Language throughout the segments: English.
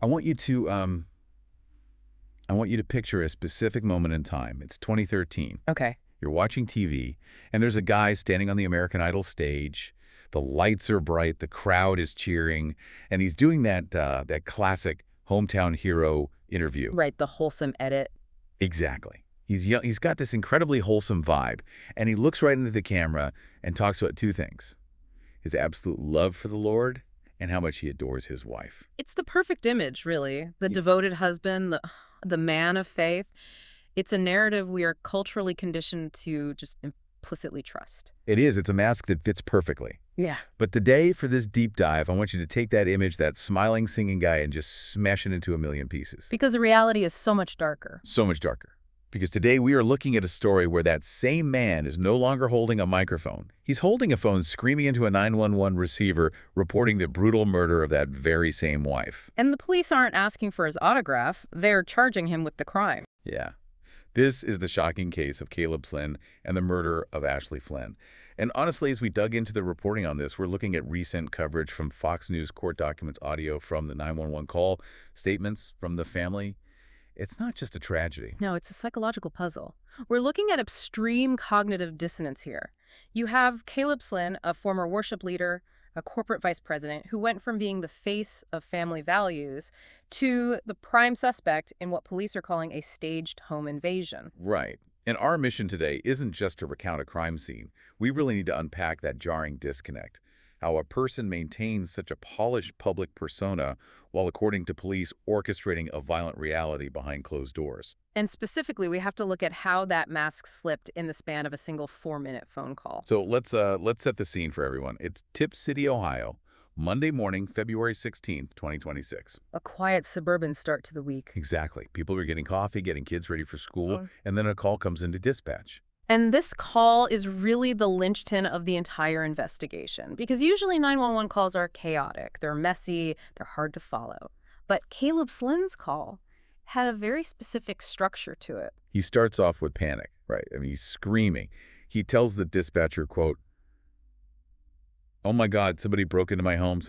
I want you to picture a specific moment in time. It's 2013. Okay. You're watching TV, and there's a guy standing on the American Idol stage. The lights are bright, the crowd is cheering, and he's doing that classic hometown hero interview. Right, the wholesome edit. Exactly. He's got this incredibly wholesome vibe, and he looks right into the camera and talks about two things: his absolute love for the Lord and how much he adores his wife. It's the perfect image, really. The devoted husband, the man of faith. It's a narrative we are culturally conditioned to just implicitly trust. It is. It's a mask that fits perfectly. Yeah. But today, for this deep dive, I want you to take that image, that smiling, singing guy, and just smash it into a million pieces. Because the reality is so much darker. So much darker. Because today we are looking at a story where that same man is no longer holding a microphone. He's holding a phone screaming into a 911 receiver, reporting the brutal murder of that very same wife. And the police aren't asking for his autograph. They're charging him with the crime. Yeah. This is the shocking case of Caleb Flynn and the murder of Ashley Flynn. And honestly, as we dug into the reporting on this, we're looking at recent coverage from Fox News court documents, audio from the 911 call, statements from the family. It's not just a tragedy. No, it's a psychological puzzle. We're looking at extreme cognitive dissonance here. You have Caleb Flynn, a former worship leader, a corporate vice president, who went from being the face of family values to the prime suspect in what police are calling a staged home invasion. Right. And our mission today isn't just to recount a crime scene. We really need to unpack that jarring disconnect. How a person maintains such a polished public persona while, according to police, orchestrating a violent reality behind closed doors. And specifically, we have to look at how that mask slipped in the span of a single 4-minute phone call. So let's set the scene for everyone. It's Tip City, Ohio, Monday morning, February 16th, 2026. A quiet suburban start to the week. Exactly. People are getting coffee, getting kids ready for school, and then a call comes into dispatch. And this call is really the linchpin of the entire investigation, because usually 911 calls are chaotic, they're messy, they're hard to follow. But Caleb Flynn's call had a very specific structure to it. He starts off with panic, right? I mean, he's screaming. He tells the dispatcher, quote, "Oh my God, somebody broke into my home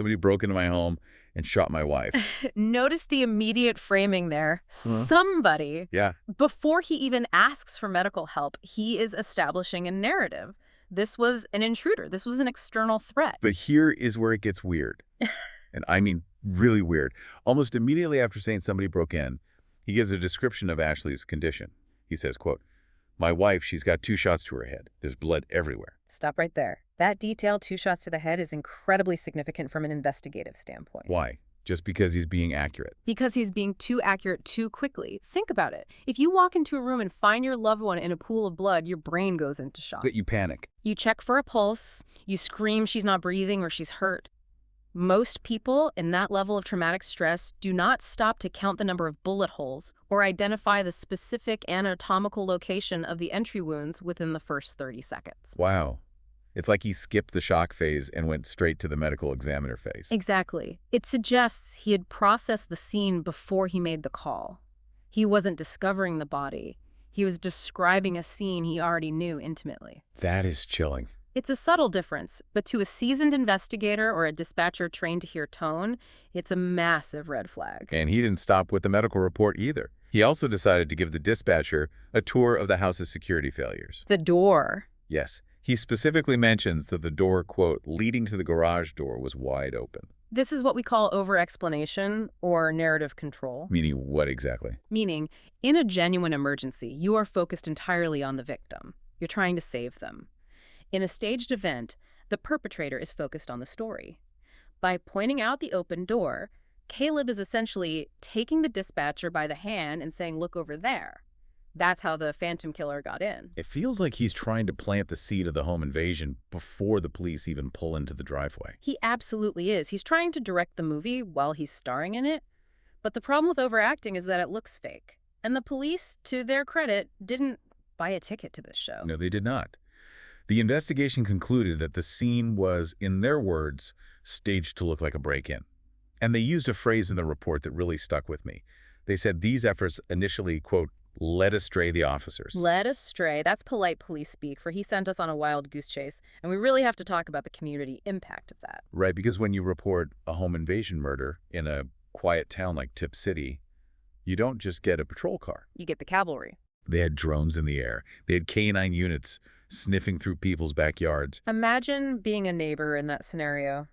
and shot my wife." Notice the immediate framing there. Somebody. Yeah. Before he even asks for medical help, he is establishing a narrative. This was an intruder. This was an external threat. But here is where it gets weird. And I mean really weird. Almost immediately after saying somebody broke in, he gives a description of Ashley's condition. He says, quote, "My wife, she's got 2 shots to her head. There's blood everywhere." Stop right there. That detail, 2 shots to the head, is incredibly significant from an investigative standpoint. Why? Just because he's being accurate? Because he's being too accurate too quickly. Think about it. If you walk into a room and find your loved one in a pool of blood, your brain goes into shock. But you panic. You check for a pulse, you scream she's not breathing or she's hurt. Most people in that level of traumatic stress do not stop to count the number of bullet holes or identify the specific anatomical location of the entry wounds within the first 30 seconds. Wow. It's like he skipped the shock phase and went straight to the medical examiner phase. Exactly. It suggests he had processed the scene before he made the call. He wasn't discovering the body. He was describing a scene he already knew intimately. That is chilling. It's a subtle difference, but to a seasoned investigator or a dispatcher trained to hear tone, it's a massive red flag. And he didn't stop with the medical report either. He also decided to give the dispatcher a tour of the house's security failures. The door. Yes. He specifically mentions that the door, quote, leading to the garage door was wide open. This is what we call over-explanation or narrative control. Meaning what exactly? Meaning, in a genuine emergency, you are focused entirely on the victim. You're trying to save them. In a staged event, the perpetrator is focused on the story. By pointing out the open door, Caleb is essentially taking the dispatcher by the hand and saying, "Look over there." That's how the phantom killer got in. It feels like he's trying to plant the seed of the home invasion before the police even pull into the driveway. He absolutely is. He's trying to direct the movie while he's starring in it. But the problem with overacting is that it looks fake. And the police, to their credit, didn't buy a ticket to this show. No, they did not. The investigation concluded that the scene was, in their words, staged to look like a break-in. And they used a phrase in the report that really stuck with me. They said these efforts initially, quote, led astray the officers. Led astray. That's polite police speak, for he sent us on a wild goose chase, and we really have to talk about the community impact of that. Right, because when you report a home invasion murder in a quiet town like Tip City, you don't just get a patrol car. You get the cavalry. They had drones in the air. They had K-9 units sniffing through people's backyards. Imagine being a neighbor in that scenario.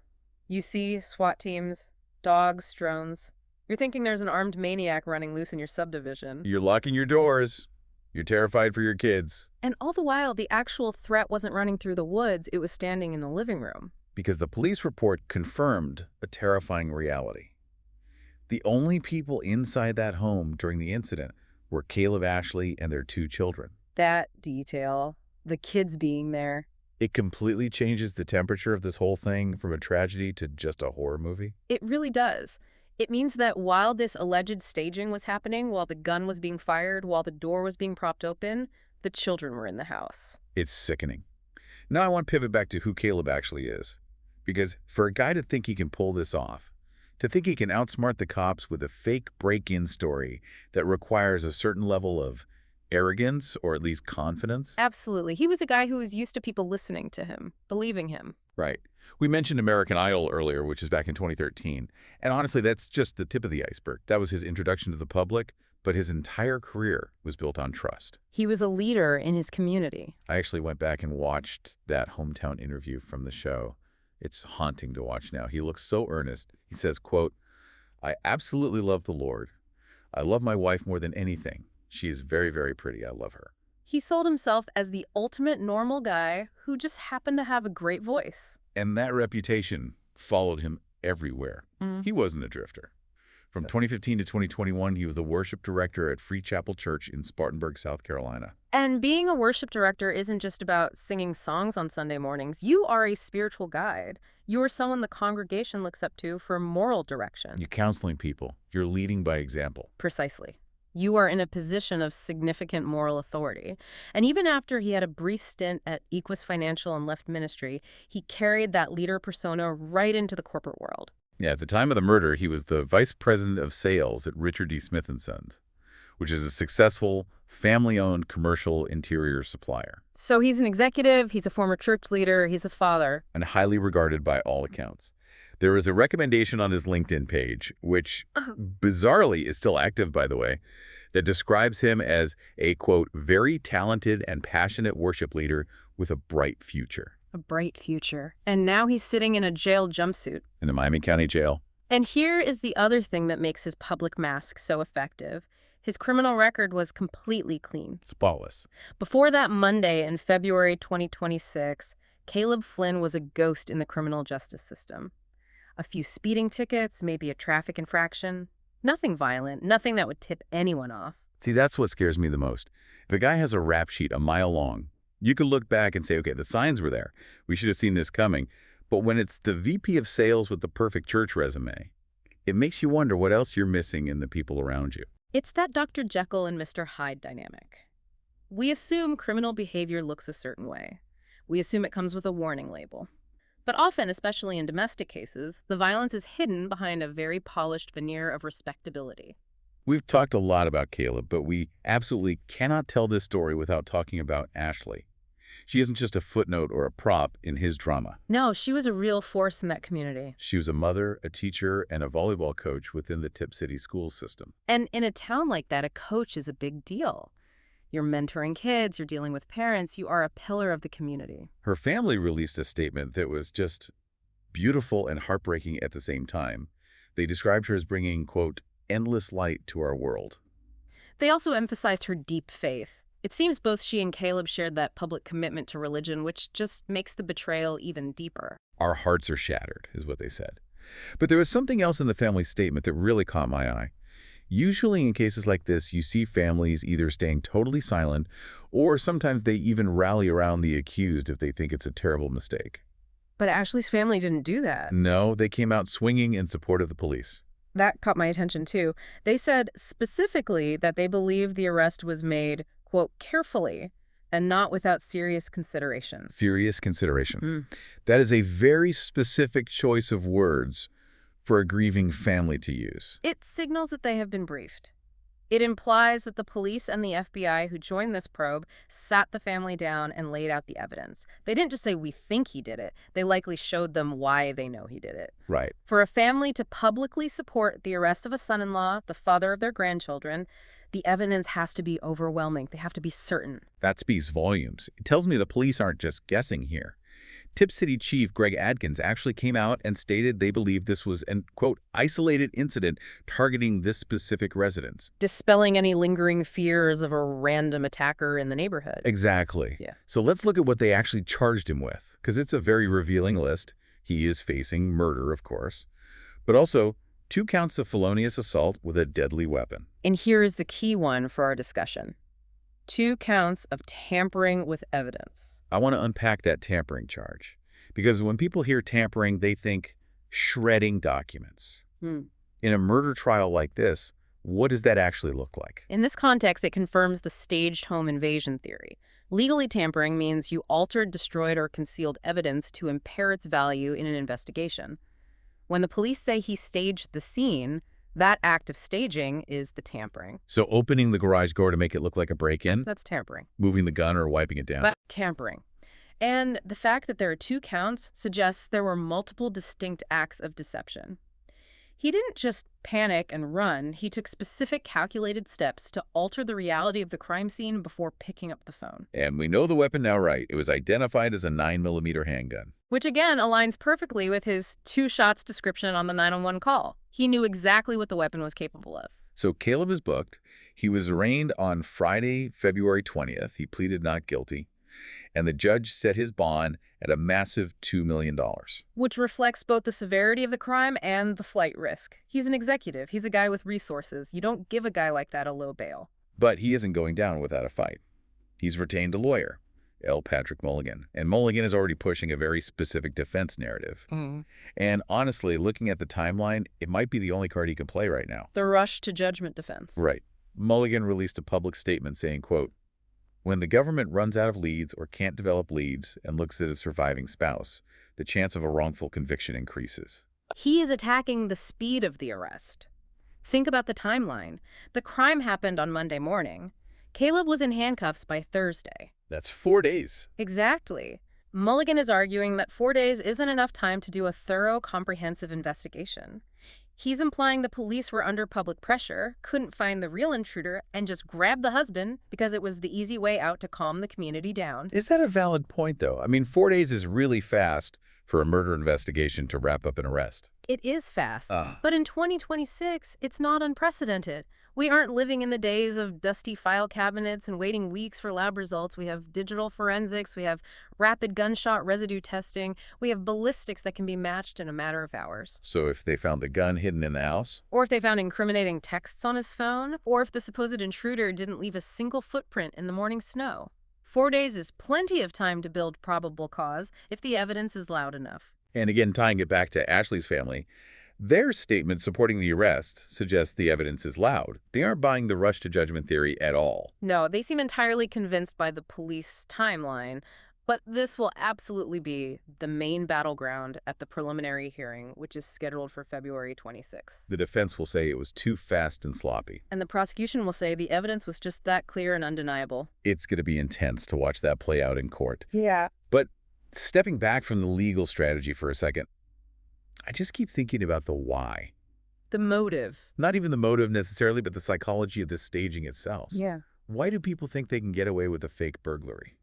You see SWAT teams, dogs, drones. You're thinking there's an armed maniac running loose in your subdivision. You're locking your doors. You're terrified for your kids. And all the while, the actual threat wasn't running through the woods, it was standing in the living room. Because the police report confirmed a terrifying reality. The only people inside that home during the incident were Caleb Ashley and their 2 children. That detail, the kids being there. It completely changes the temperature of this whole thing from a tragedy to just a horror movie. It really does. It means that while this alleged staging was happening, while the gun was being fired, while the door was being propped open, the children were in the house. It's sickening. Now I want to pivot back to who Caleb actually is. Because for a guy to think he can pull this off, to think he can outsmart the cops with a fake break-in story that requires a certain level of arrogance or at least confidence. Absolutely. He was a guy who was used to people listening to him, believing him. Right. We mentioned American Idol earlier, which is back in 2013. And honestly, that's just the tip of the iceberg. That was his introduction to the public, but his entire career was built on trust. He was a leader in his community. I actually went back and watched that hometown interview from the show. It's haunting to watch now. He looks so earnest. He says, quote, "I absolutely love the Lord. I love my wife more than anything. She is very, very pretty. I love her." He sold himself as the ultimate normal guy who just happened to have a great voice. And that reputation followed him everywhere. He wasn't a drifter. From 2015 to 2021, he was the worship director at Free Chapel Church in Spartanburg, South Carolina. And being a worship director isn't just about singing songs on Sunday mornings. You are a spiritual guide. You are someone the congregation looks up to for moral direction. You're counseling people. You're leading by example. Precisely. You are in a position of significant moral authority. And even after he had a brief stint at Equus Financial and left ministry, he carried that leader persona right into the corporate world. Yeah, at the time of the murder, he was the vice president of sales at Richard D. Smith & Sons, which is a successful, family-owned commercial interior supplier. So he's an executive, he's a former church leader, he's a father. And highly regarded by all accounts. There is a recommendation on his LinkedIn page, which bizarrely is still active, by the way, that describes him as a, quote, very talented and passionate worship leader with a bright future. A bright future. And now he's sitting in a jail jumpsuit. In the Miami County Jail. And here is the other thing that makes his public mask so effective. His criminal record was completely clean. Spotless. Before that Monday in February 2026, Caleb Flynn was a ghost in the criminal justice system. A few speeding tickets, maybe a traffic infraction. Nothing violent, nothing that would tip anyone off. See, that's what scares me the most. If a guy has a rap sheet a mile long, you could look back and say, okay, the signs were there. We should have seen this coming. But when it's the VP of sales with the perfect church resume, it makes you wonder what else you're missing in the people around you. It's that Dr. Jekyll and Mr. Hyde dynamic. We assume criminal behavior looks a certain way. We assume it comes with a warning label. But often, especially in domestic cases, the violence is hidden behind a very polished veneer of respectability. We've talked a lot about Caleb, but we absolutely cannot tell this story without talking about Ashley. She isn't just a footnote or a prop in his drama. No, she was a real force in that community. She was a mother, a teacher, and a volleyball coach within the Tip City school system. And in a town like that, a coach is a big deal. You're mentoring kids, you're dealing with parents, you are a pillar of the community. Her family released a statement that was just beautiful and heartbreaking at the same time. They described her as bringing, quote, endless light to our world. They also emphasized her deep faith. It seems both she and Caleb shared that public commitment to religion, which just makes the betrayal even deeper. Our hearts are shattered, is what they said. But there was something else in the family statement that really caught my eye. Usually in cases like this, you see families either staying totally silent, or sometimes they even rally around the accused if they think it's a terrible mistake. But Ashley's family didn't do that. No, they came out swinging in support of the police. That caught my attention too. They said specifically that they believe the arrest was made, quote, carefully and not without serious consideration. Serious consideration. That is a very specific choice of words for a grieving family to use. It signals that they have been briefed. It implies that the police and the FBI who joined this probe sat the family down and laid out the evidence. They didn't just say, "We think he did it." They likely showed them why they know he did it. Right. For a family to publicly support the arrest of a son-in-law, the father of their grandchildren, the evidence has to be overwhelming. They have to be certain. That speaks volumes. It tells me the police aren't just guessing here. Tip City Chief Greg Adkins actually came out and stated they believe this was an, quote, isolated incident targeting this specific residence. Dispelling any lingering fears of a random attacker in the neighborhood. Exactly. Yeah. So let's look at what they actually charged him with, because it's a very revealing list. He is facing murder, of course, but also 2 counts of felonious assault with a deadly weapon. And here is the key one for our discussion. 2 counts of tampering with evidence. I want to unpack that tampering charge, because when people hear tampering, they think shredding documents. In a murder trial like this, what does that actually look like? In this context, it confirms the staged home invasion theory. Legally, tampering means you altered, destroyed, or concealed evidence to impair its value in an investigation. When the police say he staged the scene, that act of staging is the tampering. So opening the garage door to make it look like a break-in? That's tampering. Moving the gun or wiping it down? That's tampering. And the fact that there are 2 counts suggests there were multiple distinct acts of deception. He didn't just panic and run. He took specific calculated steps to alter the reality of the crime scene before picking up the phone. And we know the weapon now, right? It was identified as a 9mm handgun. Which again aligns perfectly with his 2 shots description on the 911 call. He knew exactly what the weapon was capable of. So Caleb is booked. He was arraigned on Friday, February 20th. He pleaded not guilty. And the judge set his bond at a massive $2 million. Which reflects both the severity of the crime and the flight risk. He's an executive. He's a guy with resources. You don't give a guy like that a low bail. But he isn't going down without a fight. He's retained a lawyer, L. Patrick Mulligan. And Mulligan is already pushing a very specific defense narrative. And honestly, looking at the timeline, it might be the only card he can play right now. The rush to judgment defense. Right. Mulligan released a public statement saying, quote, "When the government runs out of leads or can't develop leads and looks at a surviving spouse, the chance of a wrongful conviction increases." He is attacking the speed of the arrest. Think about the timeline. The crime happened on Monday morning. Caleb was in handcuffs by Thursday. That's 4 days. Exactly. Mulligan is arguing that 4 days isn't enough time to do a thorough, comprehensive investigation. He's implying the police were under public pressure, couldn't find the real intruder, and just grabbed the husband because it was the easy way out to calm the community down. Is that a valid point, though? I mean, 4 days is really fast for a murder investigation to wrap up an arrest. It is fast, but in 2026, it's not unprecedented. We aren't living in the days of dusty file cabinets and waiting weeks for lab results. We have digital forensics, we have rapid gunshot residue testing, we have ballistics that can be matched in a matter of hours. So if they found the gun hidden in the house? Or if they found incriminating texts on his phone, or if the supposed intruder didn't leave a single footprint in the morning snow. 4 days is plenty of time to build probable cause if the evidence is loud enough. And again, tying it back to Ashley's family, their statement supporting the arrest suggests the evidence is loud. They aren't buying the rush to judgment theory at all. No, they seem entirely convinced by the police timeline, but this will absolutely be the main battleground at the preliminary hearing, which is scheduled for February 26th. The defense will say it was too fast and sloppy. And the prosecution will say the evidence was just that clear and undeniable. It's going to be intense to watch that play out in court. Yeah. But stepping back from the legal strategy for a second, I just keep thinking about the why. The motive. Not even the motive necessarily, but the psychology of this staging itself. Yeah. Why do people think they can get away with a fake burglary?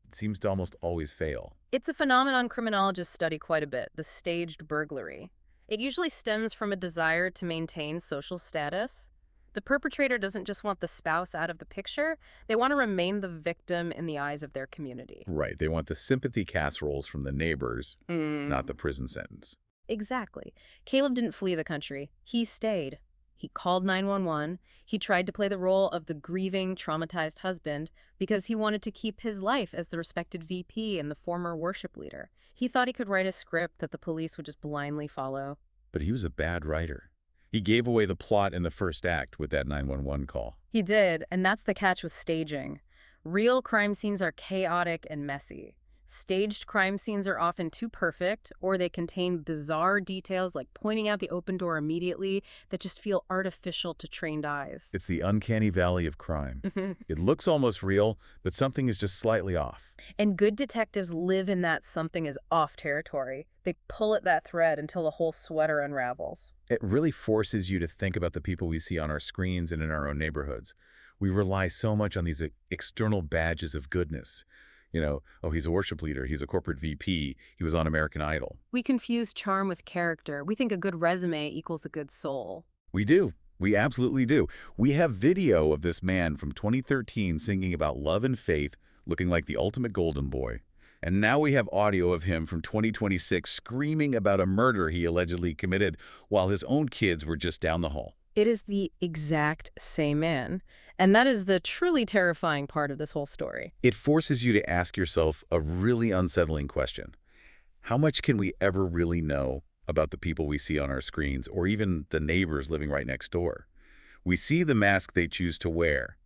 It seems to almost always fail. It's a phenomenon criminologists study quite a bit, the staged burglary. It usually stems from a desire to maintain social status. The perpetrator doesn't just want the spouse out of the picture, they want to remain the victim in the eyes of their community. Right. They want the sympathy casseroles from the neighbors, not the prison sentence. Exactly. Caleb didn't flee the country. He stayed. He called 911. He tried to play the role of the grieving, traumatized husband because he wanted to keep his life as the respected VP and the former worship leader. He thought he could write a script that the police would just blindly follow. But he was a bad writer. He gave away the plot in the first act with that 911 call. He did, and that's the catch with staging. Real crime scenes are chaotic and messy. Staged crime scenes are often too perfect, or they contain bizarre details like pointing out the open door immediately that just feel artificial to trained eyes. It's the uncanny valley of crime. It looks almost real, but something is just slightly off. And good detectives live in that something is off territory. They pull at that thread until the whole sweater unravels. It really forces you to think about the people we see on our screens and in our own neighborhoods. We rely so much on these external badges of goodness. Oh, he's a worship leader, he's a corporate VP, he was on American Idol. We confuse charm with character. We think a good resume equals a good soul. We do. We absolutely do. We have video of this man from 2013 singing about love and faith, looking like the ultimate golden boy. And now we have audio of him from 2026 screaming about a murder he allegedly committed while his own kids were just down the hall. It is the exact same man. And that is the truly terrifying part of this whole story. It forces you to ask yourself a really unsettling question. How much can we ever really know about the people we see on our screens, or even the neighbors living right next door? We see the mask they choose to wear,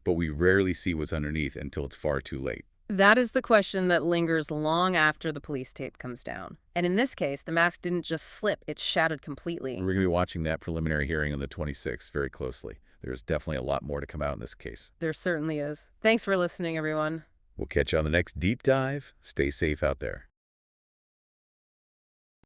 but we rarely see what's underneath until it's far too late. That is the question that lingers long after the police tape comes down. And in this case, the mask didn't just slip, it shattered completely. We're going to be watching that preliminary hearing on the 26th very closely. There's definitely a lot more to come out in this case. There certainly is. Thanks for listening, everyone. We'll catch you on the next deep dive. Stay safe out there.